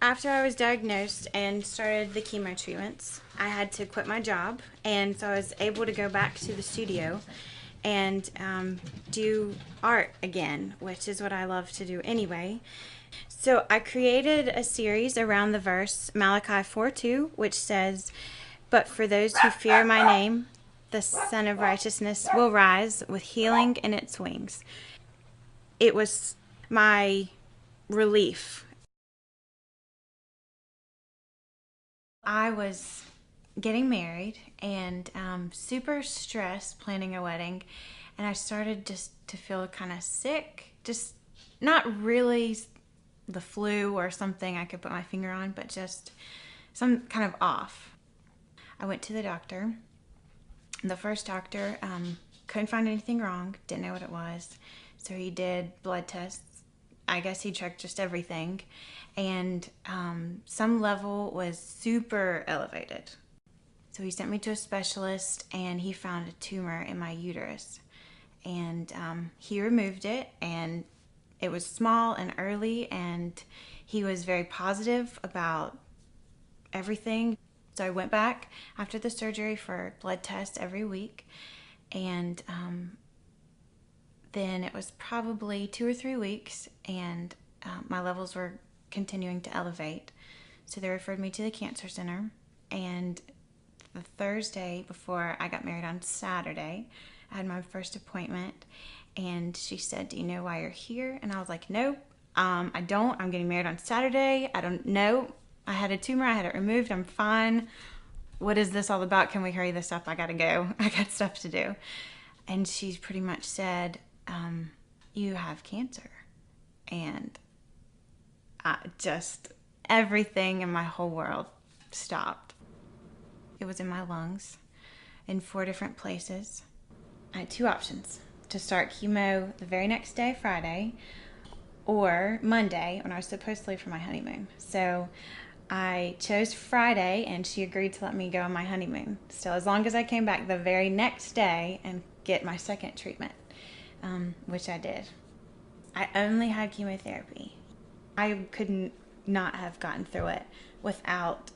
After I was diagnosed and started the chemo treatments, I had to quit my job, and so I was able to go back to the studio and do art again, which is what I love to do anyway. So I created a series around the verse Malachi 4:2, which says, "But for those who fear my name, the Son of Righteousness will rise with healing in its wings." It was my relief. I was getting married and super stressed planning a wedding, and I started just to feel kind of sick. Just not really the flu or something I could put my finger on, but just some kind of off. I went to the doctor. The first doctor couldn't find anything wrong, didn't know what it was, so he did blood tests. I guess he checked just everything, and some level was super elevated. So he sent me to a specialist, and he found a tumor in my uterus. And he removed it, and it was small and early, and he was very positive about everything. So I went back after the surgery for blood tests every week, and then it was probably 2 or 3 weeks, and my levels were continuing to elevate. So they referred me to the cancer center, and the Thursday before I got married on Saturday, I had my first appointment, and she said, "Do you know why you're here?" And I was like, "Nope, I don't. I'm getting married on Saturday. I don't know. I had a tumor. I had it removed. I'm fine. What is this all about? Can we hurry this up? I gotta go. I got stuff to do." And she pretty much said, "You have cancer." And just everything in my whole world stopped. It was in my lungs in 4 different places. I had two options: to start chemo the very next day, Friday, or Monday when I was supposed to leave for my honeymoon. So I chose Friday, and she agreed to let me go on my honeymoon. So as long as I came back the very next day and get my second treatment, which I did. I only had chemotherapy. I couldn't not have gotten through it without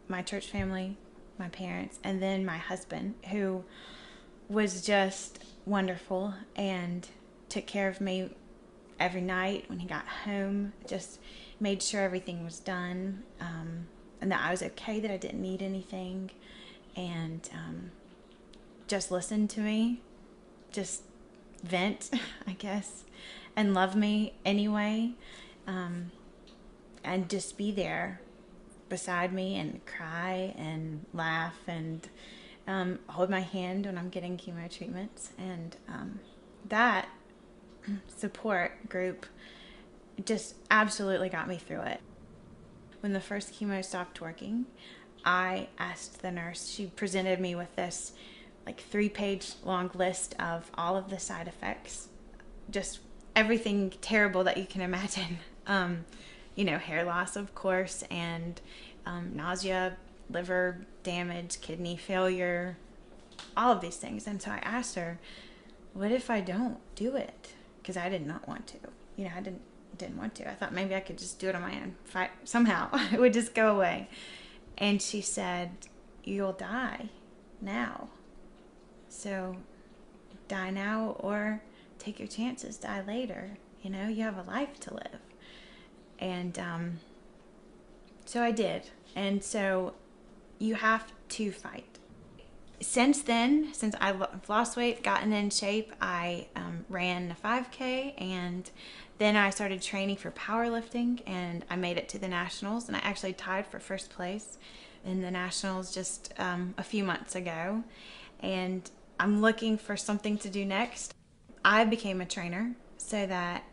my church family, my parents, and then my husband, who was just wonderful and took care of me every night when he got home, just made sure everything was done, and that I was okay, that I didn't need anything, and just listened to me, just vent, I guess, and love me anyway, and just be there beside me and cry and laugh and hold my hand when I'm getting chemo treatments. And that support group just absolutely got me through it. When the first chemo stopped working, I asked the nurse, she presented me with this like 3-page long list of all of the side effects, just everything terrible that you can imagine. Hair loss, of course, and nausea, liver damage, kidney failure, all of these things. And so I asked her, "What if I don't do it?" Because I did not want to. I didn't want to. I thought maybe I could just do it on my own. Somehow it would just go away. And she said, "You'll die now. So die now or take your chances, die later. You have a life to live." And so I did. And so you have to fight. Since then, since I've lost weight, gotten in shape, I ran a 5K, and then I started training for powerlifting, and I made it to the nationals, and I actually tied for first place in the nationals just a few months ago. And I'm looking for something to do next. I became a trainer so that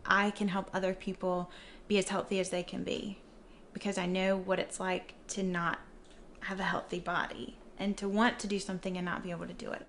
I can help other people be as healthy as they can be, because I know what it's like to not have a healthy body and to want to do something and not be able to do it.